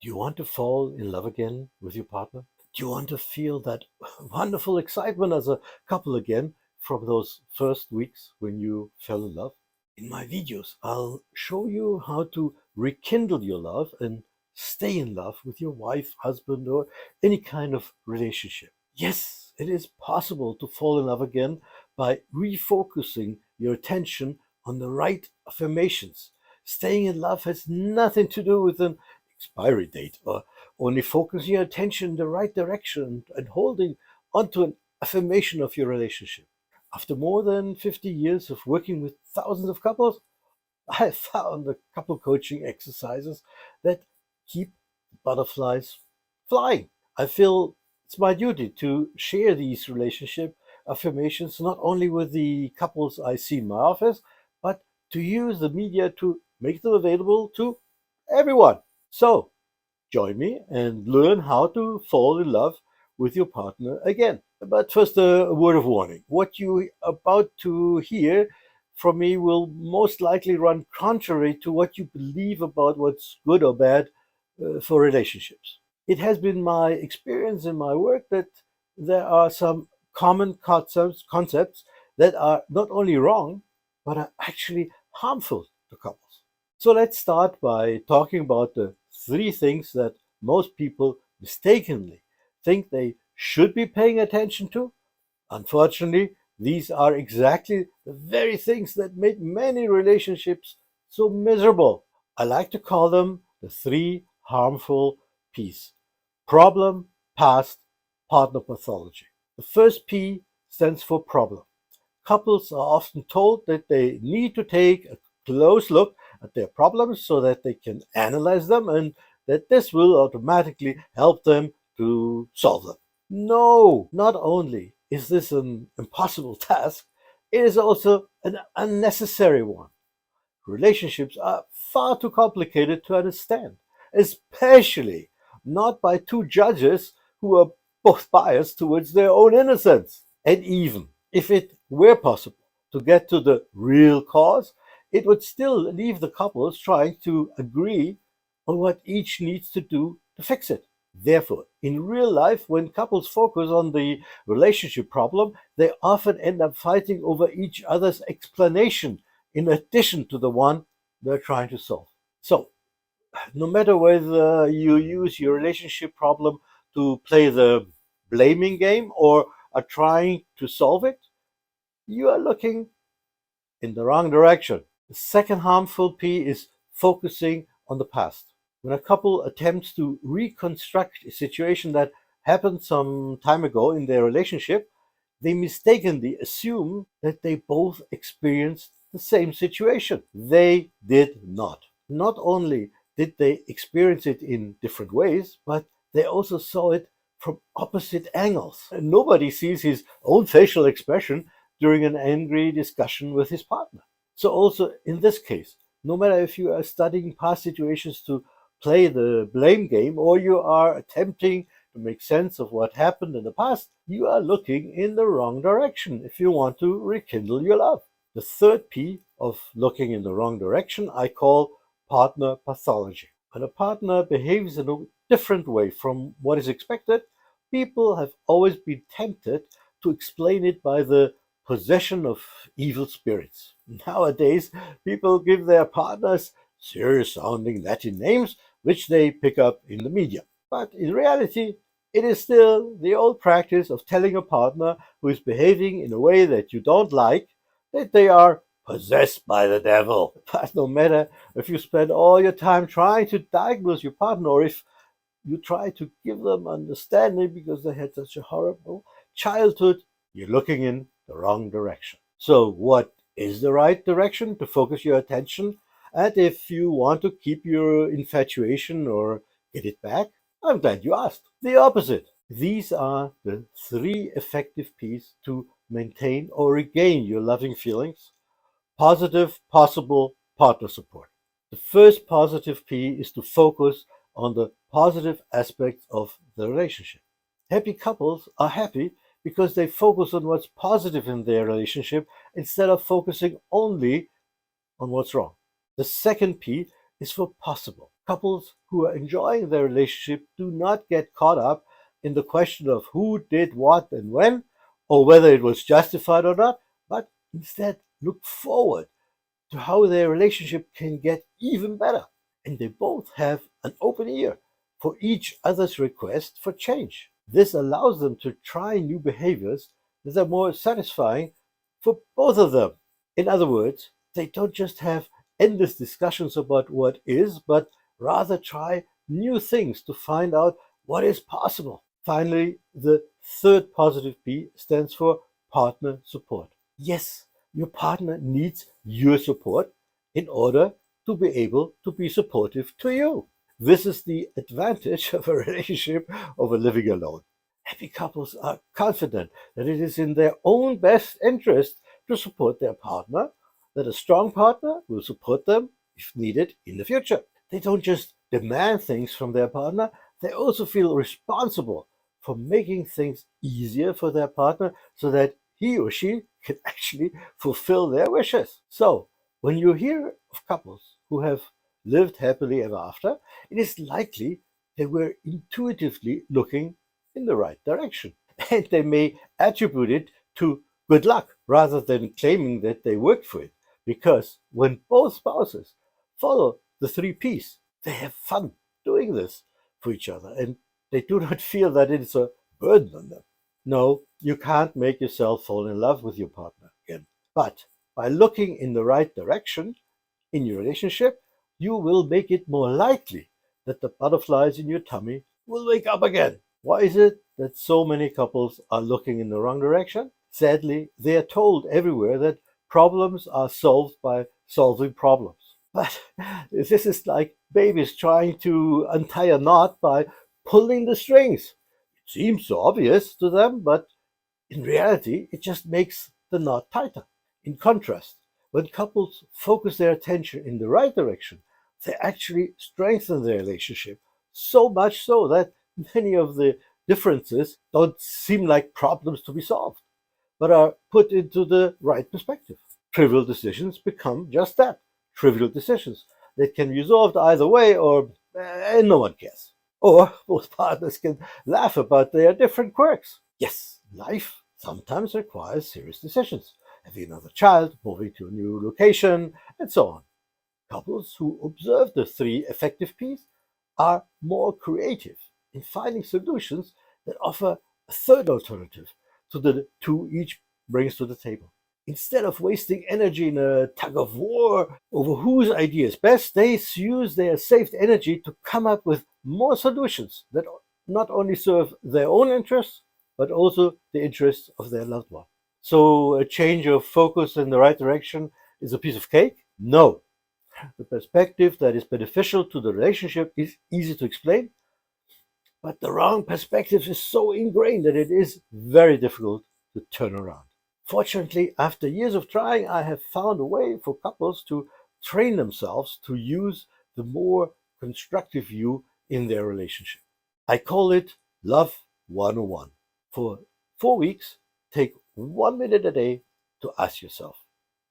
Do you want to fall in love again with your partner? Do you want to feel that wonderful excitement as a couple again from those first weeks when you fell in love? In my videos, I'll show you how to rekindle your love and stay in love with your wife, husband, or any kind of relationship. Yes, it is possible to fall in love again by refocusing your attention on the right affirmations. Staying in love has nothing to do with an expiry date or only focusing your attention in the right direction and holding onto an affirmation of your relationship. After more than 50 years of working with thousands of couples, I found the couple coaching exercises that keep butterflies flying. I feel it's my duty to share these relationship affirmations not only with the couples I see in my office, but to use the media to make them available to everyone. So, join me and learn how to fall in love with your partner again. But first, a word of warning. What you are about to hear from me will most likely run contrary to what you believe about what's good or bad for relationships. It has been my experience in my work that there are some common concepts that are not only wrong, but are actually harmful to couples. So let's start by talking about the three things that most people mistakenly think they should be paying attention to. Unfortunately, these are exactly the very things that make many relationships so miserable. I like to call them the three harmful P's: problem, past, partner pathology. The first P stands for problem. Couples are often told that they need to take a close look at their problems so that they can analyze them and that this will automatically help them to solve them. No, not only is this an impossible task, it is also an unnecessary one. Relationships are far too complicated to understand, especially not by two judges who are both biased towards their own innocence. And even if it were possible to get to the real cause, it would still leave the couples trying to agree on what each needs to do to fix it. Therefore, in real life, when couples focus on the relationship problem, they often end up fighting over each other's explanation in addition to the one they're trying to solve. So, no matter whether you use your relationship problem to play the blaming game or are trying to solve it, you are looking in the wrong direction. The second harmful P is focusing on the past. When a couple attempts to reconstruct a situation that happened some time ago in their relationship, they mistakenly assume that they both experienced the same situation. They did not. Not only did they experience it in different ways, but they also saw it from opposite angles. And nobody sees his own facial expression during an angry discussion with his partner. So, also in this case, no matter if you are studying past situations to play the blame game or you are attempting to make sense of what happened in the past, you are looking in the wrong direction if you want to rekindle your love. The third P of looking in the wrong direction I call partner pathology. When a partner behaves in a different way from what is expected, people have always been tempted to explain it by the possession of evil spirits. Nowadays, people give their partners serious sounding Latin names, which they pick up in the media. But in reality, it is still the old practice of telling a partner who is behaving in a way that you don't like that they are possessed by the devil. But no matter if you spend all your time trying to diagnose your partner or if you try to give them understanding because they had such a horrible childhood, you're looking in the wrong direction. So, what is the right direction to focus your attention? And if you want to keep your infatuation or get it back, I'm glad you asked. The opposite. These are the three effective P's to maintain or regain your loving feelings: positive, possible partner support. The first positive P is to focus on the positive aspects of the relationship. Happy couples are happy because they focus on what's positive in their relationship instead of focusing only on what's wrong. The second P is for possible. Couples who are enjoying their relationship do not get caught up in the question of who did what and when, or whether it was justified or not, but instead look forward to how their relationship can get even better. And they both have an open ear for each other's request for change. This allows them to try new behaviors that are more satisfying for both of them. In other words, they don't just have endless discussions about what is, but rather try new things to find out what is possible. Finally, the third positive P stands for partner support. Yes, your partner needs your support in order to be able to be supportive to you. This is the advantage of a relationship over living alone. Happy couples are confident that it is in their own best interest to support their partner, that a strong partner will support them if needed in the future. They don't just demand things from their partner, they also feel responsible for making things easier for their partner so that he or she can actually fulfill their wishes. So, when you hear of couples who have lived happily ever after, it is likely they were intuitively looking in the right direction. And they may attribute it to good luck rather than claiming that they worked for it. Because when both spouses follow the three P's, they have fun doing this for each other and they do not feel that it is a burden on them. No, you can't make yourself fall in love with your partner again. But by looking in the right direction in your relationship, you will make it more likely that the butterflies in your tummy will wake up again. Why is it that so many couples are looking in the wrong direction? Sadly, they are told everywhere that problems are solved by solving problems. But this is like babies trying to untie a knot by pulling the strings. It seems so obvious to them, but in reality, it just makes the knot tighter. In contrast, when couples focus their attention in the right direction, they actually strengthen their relationship, so much so that many of the differences don't seem like problems to be solved, but are put into the right perspective. Trivial decisions become just that, trivial decisions that can be resolved either way, or no one cares. Or both partners can laugh about their different quirks. Yes, life sometimes requires serious decisions, having another child, moving to a new location, and so on. Couples who observe the three effective P's are more creative in finding solutions that offer a third alternative to the two each brings to the table. Instead of wasting energy in a tug of war over whose idea is best, they use their saved energy to come up with more solutions that not only serve their own interests, but also the interests of their loved one. So a change of focus in the right direction is a piece of cake? No. The perspective that is beneficial to the relationship is easy to explain, but the wrong perspective is so ingrained that it is very difficult to turn around. Fortunately, after years of trying, I have found a way for couples to train themselves to use the more constructive view in their relationship. I call it Love 101. For 4 weeks, take 1 minute a day to ask yourself,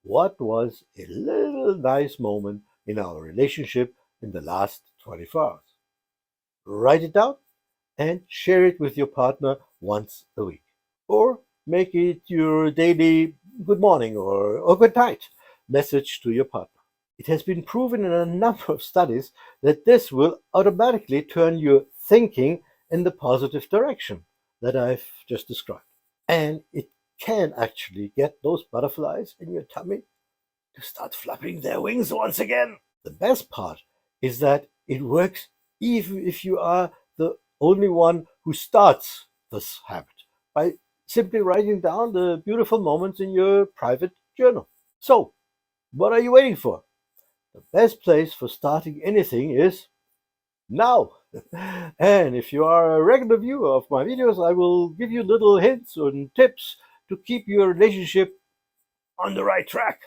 what was a little nice moment in our relationship in the last 24 hours? Write it down and share it with your partner once a week. Or make it your daily good morning or good night message to your partner. It has been proven in a number of studies that this will automatically turn your thinking in the positive direction that I've just described. And it can actually get those butterflies in your tummy to start flapping their wings once again. The best part is that it works even if you are the only one who starts this habit by simply writing down the beautiful moments in your private journal. So, what are you waiting for? The best place for starting anything is now. And if you are a regular viewer of my videos, I will give you little hints and tips to keep your relationship on the right track.